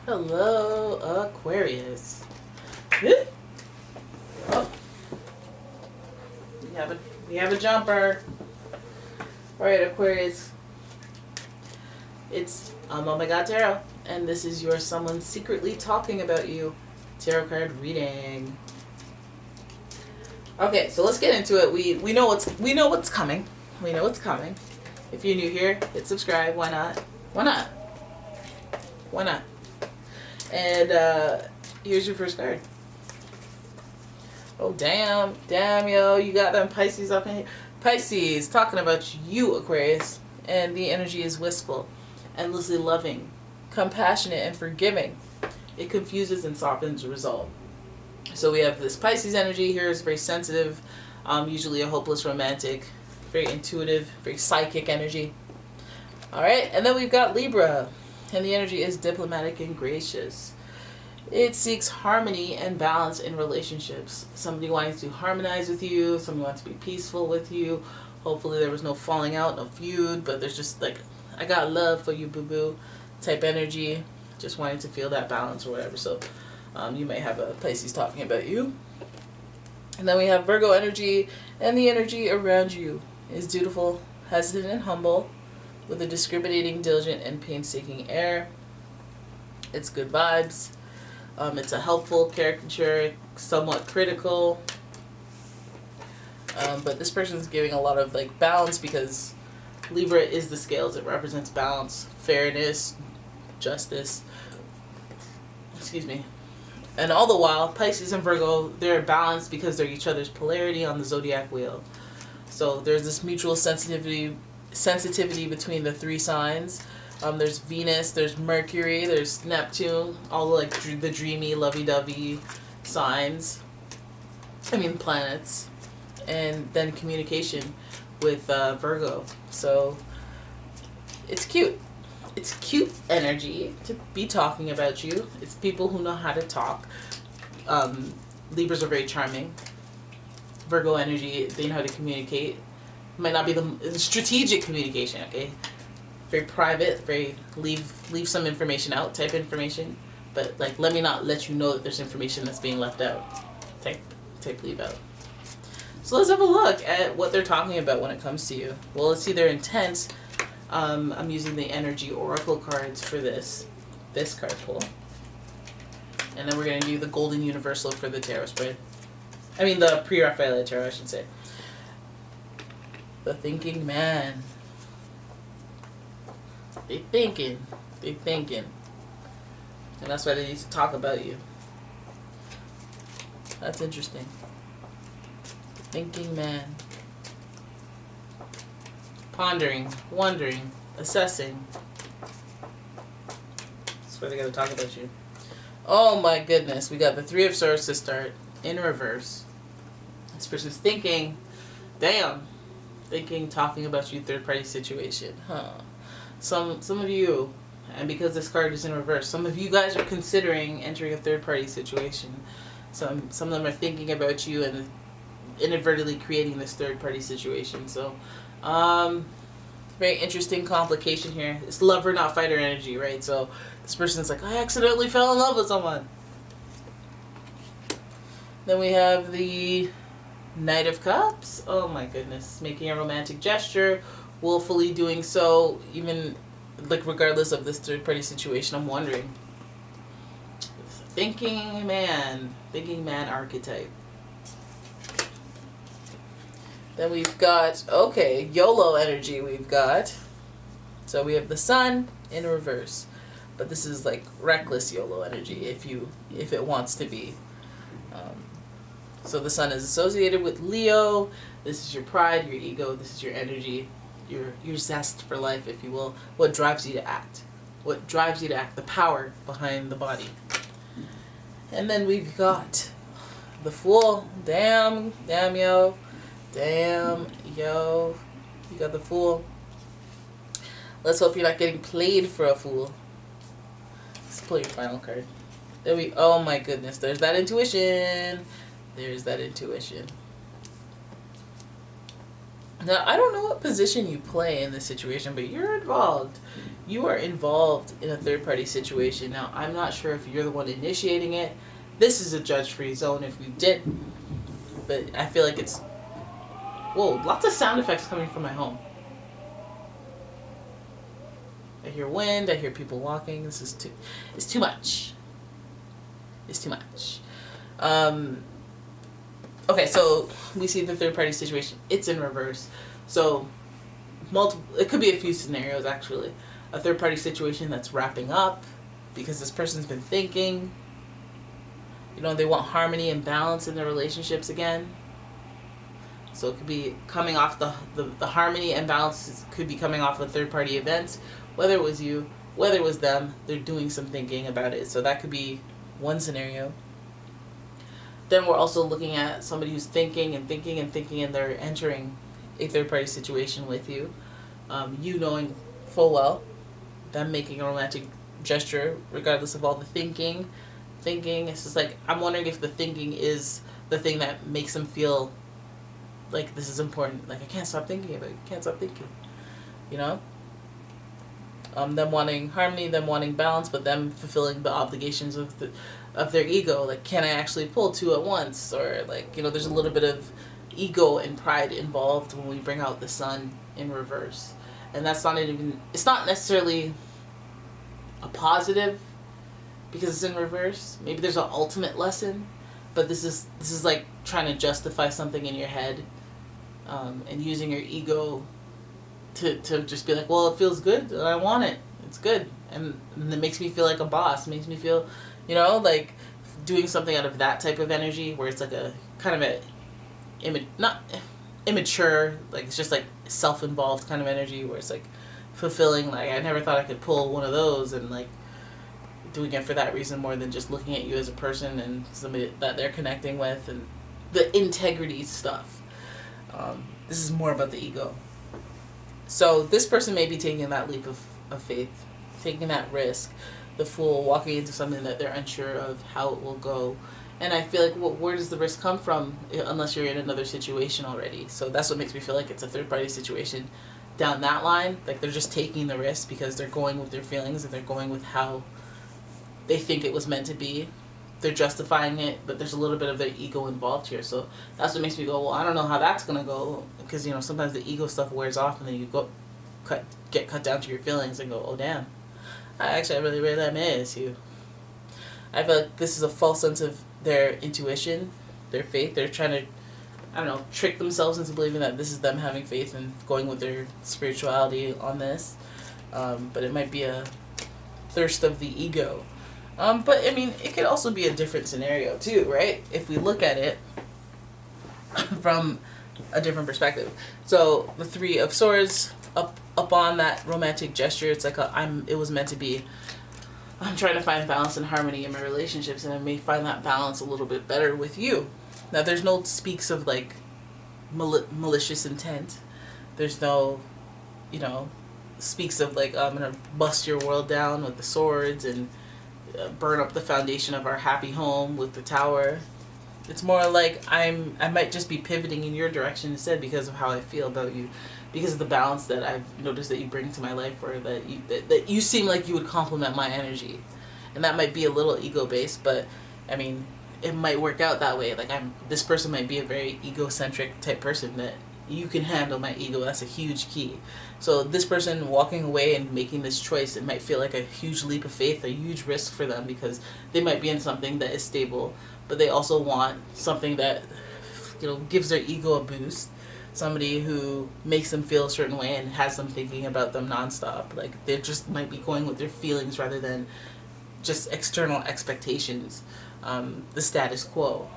Hello, Aquarius. Oh, we have a jumper. All right, Aquarius. It's umomgtarot, and this is your someone secretly talking about you tarot card reading. Okay, so let's get into it. We know what's coming. We know what's coming. If you're new here, hit subscribe. Why not? Why not? Why not? And here's your first card. Oh, damn, yo, you got them Pisces up in here. Pisces, talking about you, Aquarius. And the energy is wistful, endlessly loving, compassionate, and forgiving. It confuses and softens resolve. So we have this Pisces energy here is very sensitive, usually a hopeless romantic, very intuitive, very psychic energy. All right, and then we've got Libra, and the energy is diplomatic and gracious. It seeks harmony and balance in relationships. Somebody wants to harmonize with you, somebody wants to be peaceful with you. Hopefully there was no falling out, no feud, but there's just like, I got love for you, boo-boo type energy. Just wanting to feel that balance or whatever. So you may have a Pisces talking about you. And then we have Virgo energy, and the energy around you is dutiful, hesitant, and humble, with a discriminating, diligent, and painstaking air. It's good vibes. It's a helpful caricature, somewhat critical. But this person's giving a lot of like balance, because Libra is the scales. It represents balance, fairness, justice. Excuse me. And all the while, Pisces and Virgo, they're balanced because they're each other's polarity on the zodiac wheel. So there's this mutual sensitivity between the three signs. There's Venus, there's Mercury, there's Neptune, all like the dreamy, lovey-dovey signs. Planets. And then communication with Virgo. So it's cute. It's cute energy to be talking about you. It's people who know how to talk. Libras are very charming. Virgo energy, they know how to communicate. Might not be the strategic communication, okay? Very private, very leave some information out type information. But like, let me not let you know that there's information that's being left out. Type leave out. So let's have a look at what they're talking about when it comes to you. Well, let's see their intent. I'm using the energy oracle cards for this card pull. And then we're going to do the golden universal for the tarot spread. The pre-Raphaelite tarot, I should say. The thinking man. They thinking. And that's why they need to talk about you. That's interesting. The thinking man. Pondering, wondering, assessing. That's why they gotta talk about you. Oh my goodness, we got the Three of Swords to start in reverse. This person's thinking, talking about you, third party situation. Some of you, and because this card is in reverse, some of you guys are considering entering a third party situation. Some of them are thinking about you and inadvertently creating this third party situation. So very interesting complication here. It's lover, not fighter energy, right? So this person's like, I accidentally fell in love with someone. Then we have the Knight of Cups. Oh my goodness. Making a romantic gesture, willfully doing so, even like regardless of this third party situation. I'm wondering. Thinking man archetype. Then we've got, YOLO energy we've got. So we have the Sun in reverse. But this is like reckless YOLO energy if it wants to be. So the Sun is associated with Leo. This is your pride, your ego, this is your energy, your zest for life, if you will. What drives you to act. The power behind the body. And then we've got the Fool. Damn yo. You got the Fool. Let's hope you're not getting played for a fool. Let's pull your final card. Oh my goodness, there's that intuition. Now, I don't know what position you play in this situation, but you're involved. You are involved in a third-party situation. Now, I'm not sure if you're the one initiating it. This is a judge-free zone if you did. But I feel like it's... Whoa, lots of sound effects coming from my home. I hear wind, I hear people walking. This is too... It's too much. It's too much. Okay, so we see the third-party situation. It's in reverse. So, it could be a few scenarios, actually. A third-party situation that's wrapping up because this person's been thinking. You know, they want harmony and balance in their relationships again. So it could be coming off the harmony and balance could be coming off a third-party event. Whether it was you, whether it was them, they're doing some thinking about it. So that could be one scenario. Then we're also looking at somebody who's thinking and thinking and thinking, and they're entering a third-party situation with you. You knowing full well, them making a romantic gesture, regardless of all the thinking. It's just like, I'm wondering if the thinking is the thing that makes them feel like this is important. Like, I can't stop thinking about it. Can't stop thinking. You know? Them wanting harmony, them wanting balance, but them fulfilling the obligations of their ego. Like, can I actually pull two at once? Or, like, you know, there's a little bit of ego and pride involved when we bring out the sun in reverse. And that's not even, it's not necessarily a positive because it's in reverse. Maybe there's an ultimate lesson, but this is like trying to justify something in your head, and using your ego to just be like, well, it feels good and I want it. It's good. And it makes me feel like a boss. It makes me feel, you know, like doing something out of that type of energy where it's like a kind of not immature, like it's just like self-involved kind of energy where it's like fulfilling, like I never thought I could pull one of those, and like doing it for that reason more than just looking at you as a person and somebody that they're connecting with and the integrity stuff. This is more about the ego. So this person may be taking that leap of faith, taking that risk, the Fool, walking into something that they're unsure of how it will go. And I feel like, well, where does the risk come from unless you're in another situation already? So that's what makes me feel like it's a third-party situation down that line. Like, they're just taking the risk because they're going with their feelings and they're going with how they think it was meant to be. They're justifying it, but there's a little bit of their ego involved here. So that's what makes me go, well, I don't know how that's going to go. Because, you know, sometimes the ego stuff wears off and then you get cut down to your feelings and go, oh, damn. I really miss you. I feel like this is a false sense of their intuition, their faith. They're trying to, I don't know, trick themselves into believing that this is them having faith and going with their spirituality on this. But it might be a thirst of the ego. But, I mean, it could also be a different scenario, too, right? If we look at it from a different perspective. So, the Three of Swords, up on that romantic gesture, it's like it was meant to be. I'm trying to find balance and harmony in my relationships, and I may find that balance a little bit better with you. Now, there's no speaks of, like, malicious intent. There's no, you know, speaks of, like, I'm going to bust your world down with the swords and burn up the foundation of our happy home with the tower. It's more like I might just be pivoting in your direction instead because of how I feel about you, because of the balance that I've noticed that you bring to my life, or that you seem like you would complement my energy. And that might be a little ego-based, but I mean, it might work out that way. Like, this person might be a very egocentric type person that you can handle my ego. That's a huge key. So this person walking away and making this choice, it might feel like a huge leap of faith, a huge risk for them, because they might be in something that is stable, but they also want something that, you know, gives their ego a boost. Somebody who makes them feel a certain way and has them thinking about them nonstop. Like, they just might be going with their feelings rather than just external expectations, the status quo.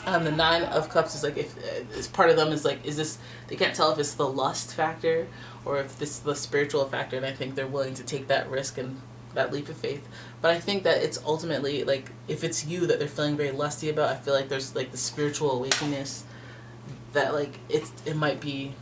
The Nine of Cups is like, if part of them is like, they can't tell if it's the lust factor or if this is the spiritual factor, and I think they're willing to take that risk and that leap of faith. But I think that it's ultimately, like, if it's you that they're feeling very lusty about, I feel like there's, like, the spiritual awakeness that, like, it might be,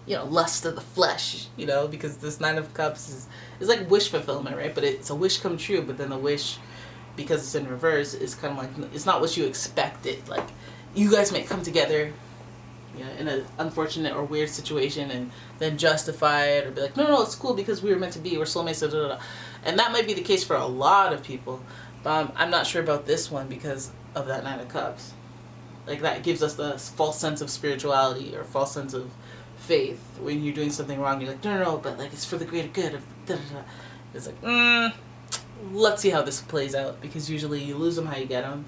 you know, lust of the flesh, you know, because this Nine of Cups is like wish fulfillment, right? But it's a wish come true, but then the wish, because it's in reverse, is kind of like, it's not what you expected. Like, you guys might come together you know, in an unfortunate or weird situation and then justify it or be like, no, it's cool because we were meant to be, we're soulmates, da, da, da. And that might be the case for a lot of people. But I'm not sure about this one because of that Nine of Cups. Like, that gives us the false sense of spirituality or false sense of faith. When you're doing something wrong, you're like, no, but like, it's for the greater good of da, da, da. It's like, let's see how this plays out, because usually you lose them how you get them.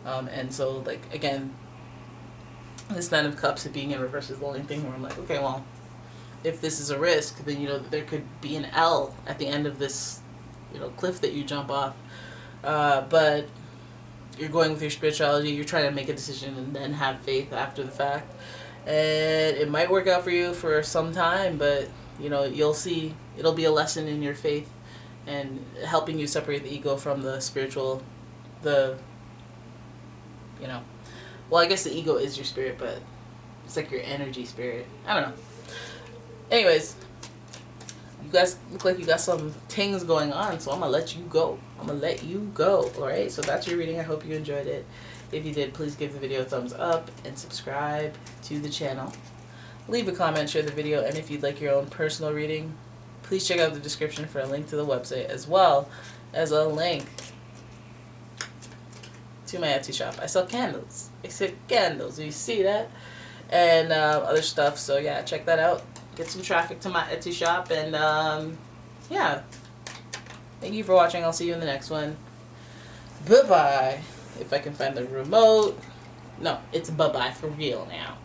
And so, like, again, this Nine of Cups being in reverse is the only thing where I'm like, okay, well, if this is a risk, then, you know, there could be an L at the end of this, you know, cliff that you jump off. But you're going with your spirituality, you're trying to make a decision and then have faith after the fact. And it might work out for you for some time, but, you know, you'll see, it'll be a lesson in your faith and helping you separate the ego from the spiritual, you know, well, I guess the ego is your spirit, but it's like your energy spirit. I don't know. Anyways, you guys look like you got some things going on, so I'm going to let you go. Alright, so that's your reading. I hope you enjoyed it. If you did, please give the video a thumbs up and subscribe to the channel. Leave a comment, share the video, and if you'd like your own personal reading, please check out the description for a link to the website, as well as a link to my Etsy shop. I sell candles. You see that? And other stuff. So yeah, check that out. Get some traffic to my Etsy shop. And yeah. Thank you for watching. I'll see you in the next one. Bye-bye. If I can find the remote. No, it's bye-bye for real now.